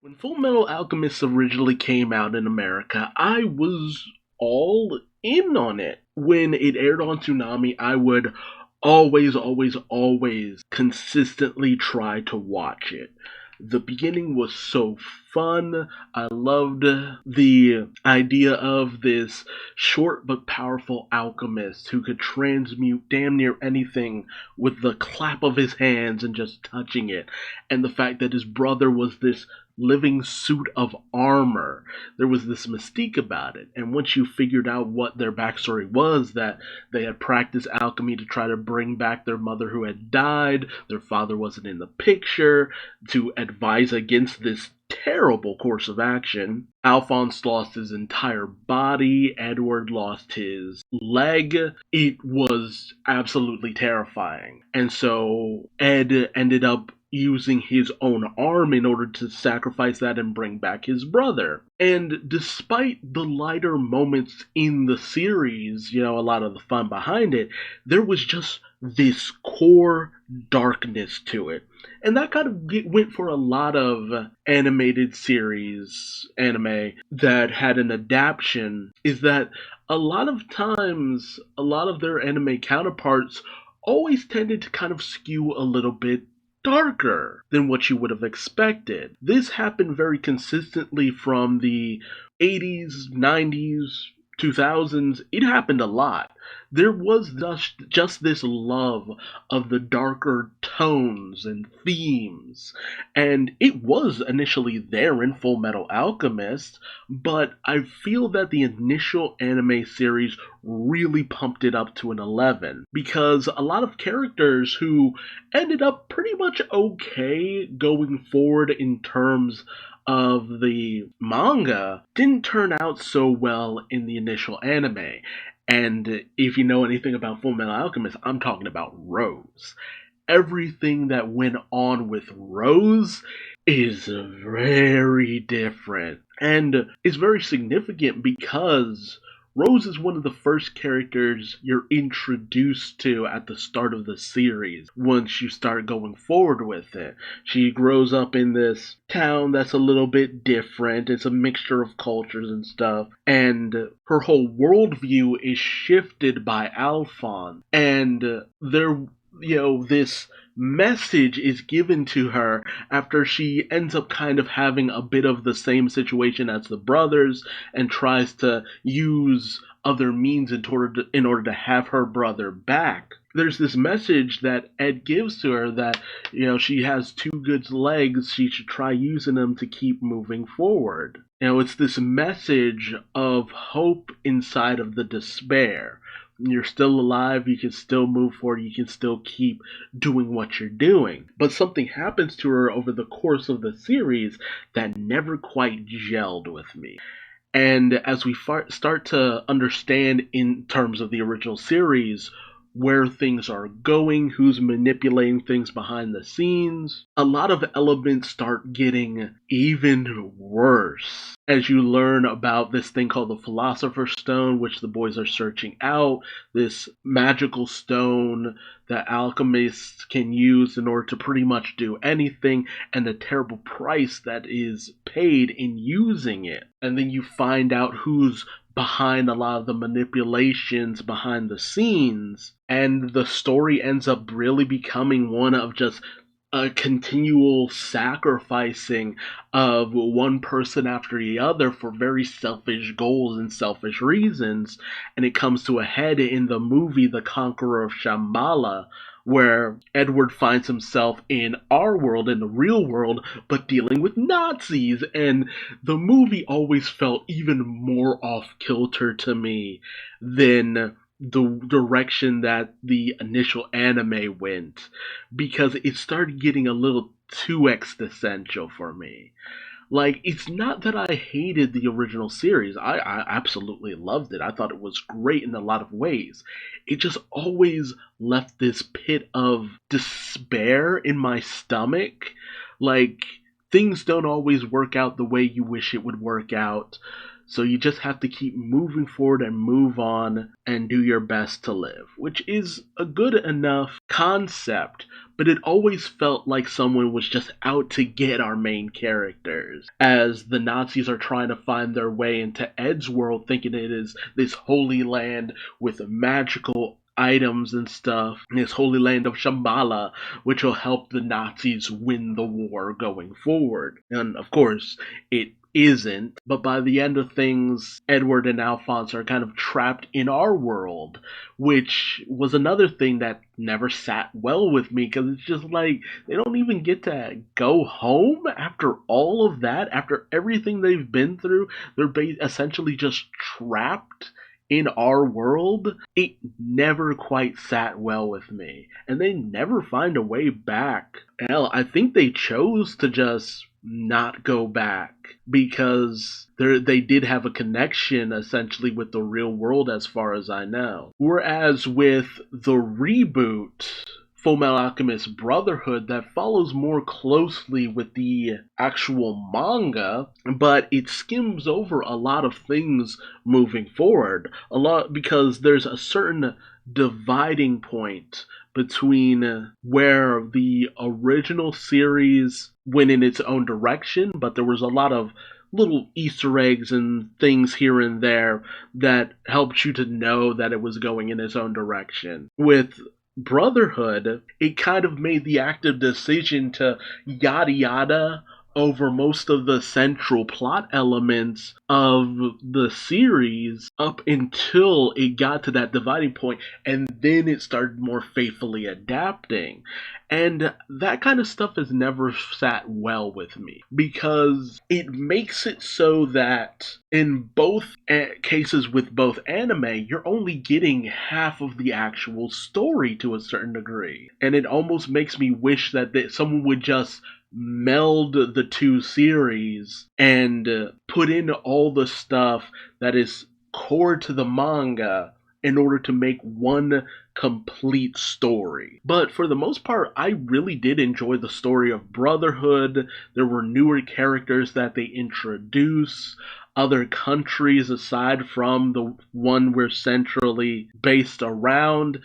When Fullmetal Alchemist originally came out in America, I was all in on it. When it aired on Toonami, I would always consistently try to watch it. The beginning was so fun. I loved the idea of this short but powerful alchemist who could transmute damn near anything with the clap of his hands and just touching it. And the fact that his brother was this living suit of armor. There was this mystique about it. And once you figured out what their backstory was, that they had practiced alchemy to try to bring back their mother who had died, their father wasn't in the picture, to advise against this terrible course of action. Alphonse lost his entire body. Edward lost his leg. It was absolutely terrifying. And so Ed ended up using his own arm in order to sacrifice that and bring back his brother. And despite the lighter moments in the series, a lot of the fun behind it, there was just this core darkness to it. And that kind of went for a lot of animated series, anime, that had an adaptation, is that a lot of times, a lot of their anime counterparts always tended to kind of skew a little bit darker than what you would have expected. This happened very consistently from the 80s, 90s, 2000s. It happened a lot. There was just this love of the darker tones and themes, and it was initially there in Full Metal Alchemist, but I feel that the initial anime series really pumped it up to an 11 because a lot of characters who ended up pretty much okay going forward in terms of the manga didn't turn out so well in the initial anime. And if you know anything about Full Metal Alchemist, I'm talking about Rose. Everything that went on with Rose is very different. And it's very significant because Rose is one of the first characters you're introduced to at the start of the series once you start going forward with it. She grows up in this town that's a little bit different. It's a mixture of cultures and stuff. And her whole worldview is shifted by Alphonse. And this message is given to her after she ends up kind of having a bit of the same situation as the brothers and tries to use other means in order to have her brother back. There's this message that Ed gives to her that, she has two good legs, she should try using them to keep moving forward. It's this message of hope inside of the despair. You're still alive, you can still move forward, you can still keep doing what you're doing. But something happens to her over the course of the series that never quite gelled with me. And as we start to understand in terms of the original series where things are going, who's manipulating things behind the scenes, a lot of elements start getting even worse as you learn about this thing called the Philosopher's Stone, which the boys are searching out, this magical stone that alchemists can use in order to pretty much do anything, and the terrible price that is paid in using it. And then you find out who's behind a lot of the manipulations behind the scenes, and the story ends up really becoming one of just a continual sacrificing of one person after the other for very selfish goals and selfish reasons. And it comes to a head in the movie The Conqueror of Shambhala, where Edward finds himself in our world, in the real world, but dealing with Nazis. And the movie always felt even more off kilter to me than the direction that the initial anime went, because it started getting a little too existential for me. Like, it's not that I hated the original series. I absolutely loved it. I thought it was great in a lot of ways. It just always left this pit of despair in my stomach. Like, things don't always work out the way you wish it would work out. So you just have to keep moving forward and move on and do your best to live, which is a good enough concept, but it always felt like someone was just out to get our main characters, as the Nazis are trying to find their way into Ed's world, thinking it is this holy land with magical items and stuff, this holy land of Shambhala, which will help the Nazis win the war going forward. And of course, it isn't, but by the end of things, Edward and Alphonse are kind of trapped in our world, which was another thing that never sat well with me, because it's just like, they don't even get to go home after all of that, after everything they've been through. They're essentially just trapped in our world. It never quite sat well with me, and they never find a way back. Hell, I think they chose to just not go back, because they did have a connection essentially with the real world, as far as I know. Whereas with the reboot, Fullmetal Alchemist Brotherhood, that follows more closely with the actual manga, but it skims over a lot of things moving forward. A lot, because there's a certain dividing point between where the original series went in its own direction, but there was a lot of little Easter eggs and things here and there that helped you to know that it was going in its own direction. With Brotherhood, it kind of made the active decision to yada yada over most of the central plot elements of the series up until it got to that dividing point, and then it started more faithfully adapting. And that kind of stuff has never sat well with me, because it makes it so that in both cases with both anime, you're only getting half of the actual story to a certain degree. And it almost makes me wish that someone would just meld the two series and put in all the stuff that is core to the manga in order to make one complete story. But for the most part, I really did enjoy the story of Brotherhood. There were newer characters that they introduced, other countries aside from the one we're centrally based around.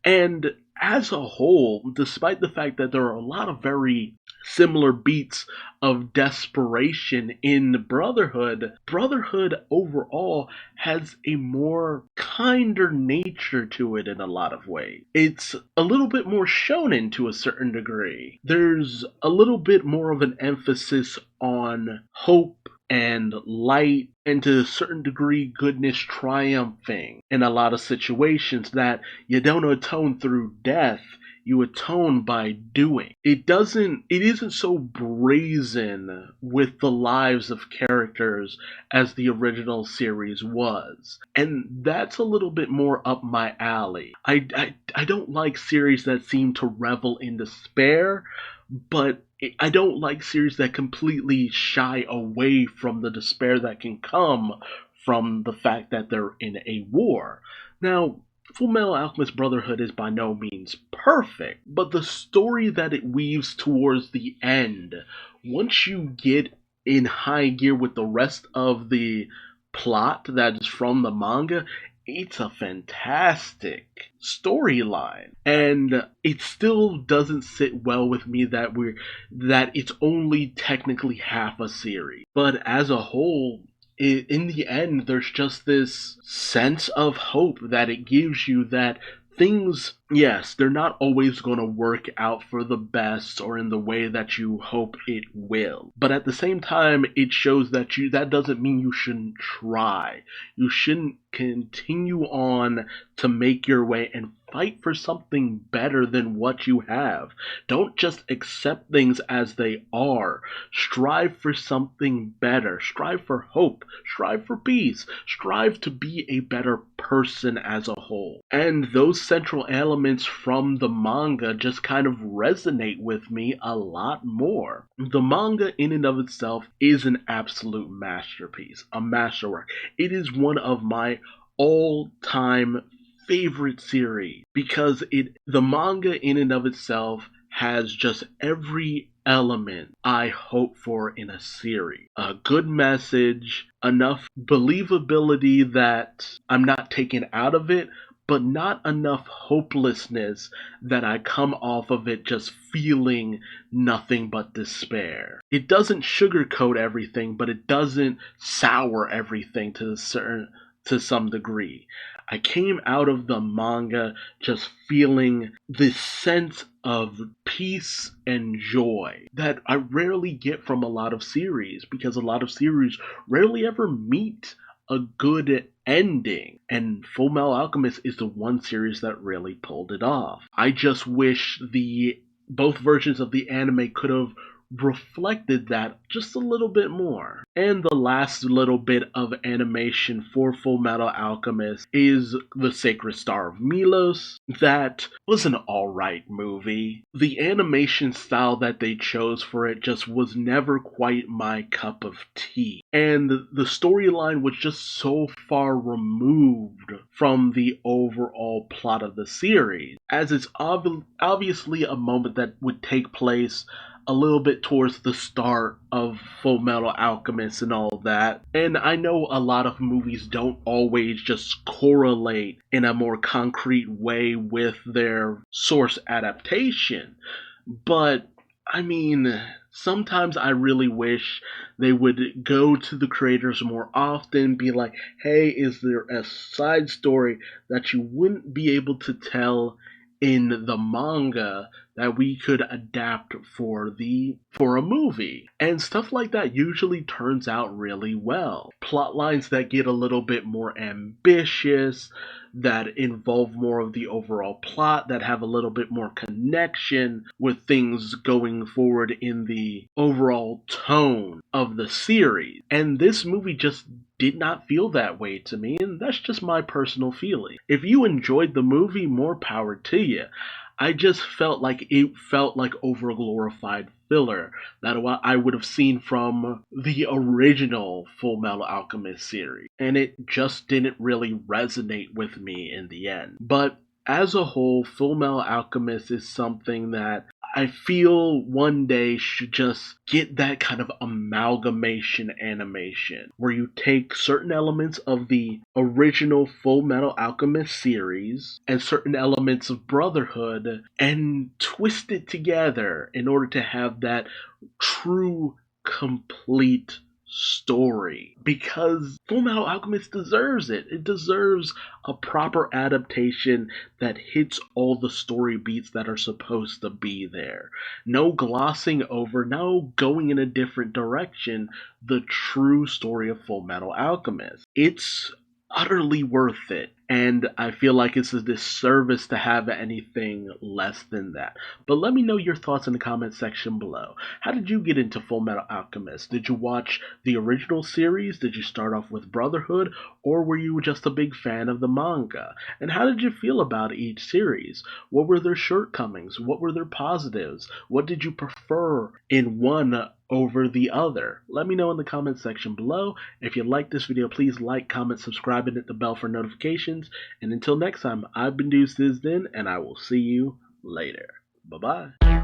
And as a whole, despite the fact that there are a lot of very similar beats of desperation in Brotherhood, Brotherhood overall has a more kinder nature to it in a lot of ways. It's a little bit more shonen to a certain degree. There's a little bit more of an emphasis on hope and light, and to a certain degree goodness triumphing in a lot of situations, that you don't atone through death, you atone by doing. It isn't so brazen with the lives of characters as the original series was. And that's a little bit more up my alley. I don't like series that seem to revel in despair, but I don't like series that completely shy away from the despair that can come from the fact that they're in a war. Now, Fullmetal Alchemist Brotherhood is by no means perfect, but the story that it weaves towards the end, once you get in high gear with the rest of the plot that is from the manga, it's a fantastic storyline. And it still doesn't sit well with me that it's only technically half a series. But as a whole, in the end, there's just this sense of hope that it gives you, that things, yes, they're not always going to work out for the best or in the way that you hope it will. But at the same time, it shows that that doesn't mean you shouldn't try. You shouldn't continue on to make your way and fight for something better than what you have. Don't just accept things as they are. Strive for something better. Strive for hope. Strive for peace. Strive to be a better person as a whole. And those central elements from the manga just kind of resonate with me a lot more. The manga in and of itself is an absolute masterpiece, a masterwork. It is one of my all-time favorite series, because the manga in and of itself has just every element I hope for in a series. A good message, enough believability that I'm not taken out of it, but not enough hopelessness that I come off of it just feeling nothing but despair. It doesn't sugarcoat everything, but it doesn't sour everything to some degree. I came out of the manga just feeling this sense of peace and joy that I rarely get from a lot of series, because a lot of series rarely ever meet a good ending, and Fullmetal Alchemist is the one series that really pulled it off. I just wish the both versions of the anime could have reflected that just a little bit more. And the last little bit of animation for Fullmetal Alchemist is The Sacred Star of Milos. That was an alright movie. The animation style that they chose for it just was never quite my cup of tea. And the storyline was just so far removed from the overall plot of the series, as it's obviously a moment that would take place a little bit towards the start of Fullmetal Alchemist and all that. And I know a lot of movies don't always just correlate in a more concrete way with their source adaptation, but I mean, sometimes I really wish they would go to the creators more often, be like, hey, is there a side story that you wouldn't be able to tell in the manga that we could adapt for a movie? And stuff like that usually turns out really well. Plot lines that get a little bit more ambitious, that involve more of the overall plot, that have a little bit more connection with things going forward in the overall tone of the series. And this movie just did not feel that way to me, and that's just my personal feeling. If you enjoyed the movie, more power to you. I just felt like it felt like overglorified filler that I would have seen from the original Fullmetal Alchemist series, and it just didn't really resonate with me in the end. But as a whole, Fullmetal Alchemist is something that I feel one day should just get that kind of amalgamation animation where you take certain elements of the original Fullmetal Alchemist series and certain elements of Brotherhood and twist it together in order to have that true, complete story, because Fullmetal Alchemist deserves it. It deserves a proper adaptation that hits all the story beats that are supposed to be there. No glossing over, no going in a different direction, the true story of Fullmetal Alchemist. It's utterly worth it, and I feel like it's a disservice to have anything less than that. But let me know your thoughts in the comment section below. How did you get into Fullmetal Alchemist? Did you watch the original series? Did you start off with Brotherhood? Or were you just a big fan of the manga? And how did you feel about each series? What were their shortcomings? What were their positives? What did you prefer in one over the other? Let me know in the comment section below. If you like this video, please like, comment, subscribe, and hit the bell for notifications. And until next time, I've been Duuz-Diz-Din, and I will see you later. Bye-bye.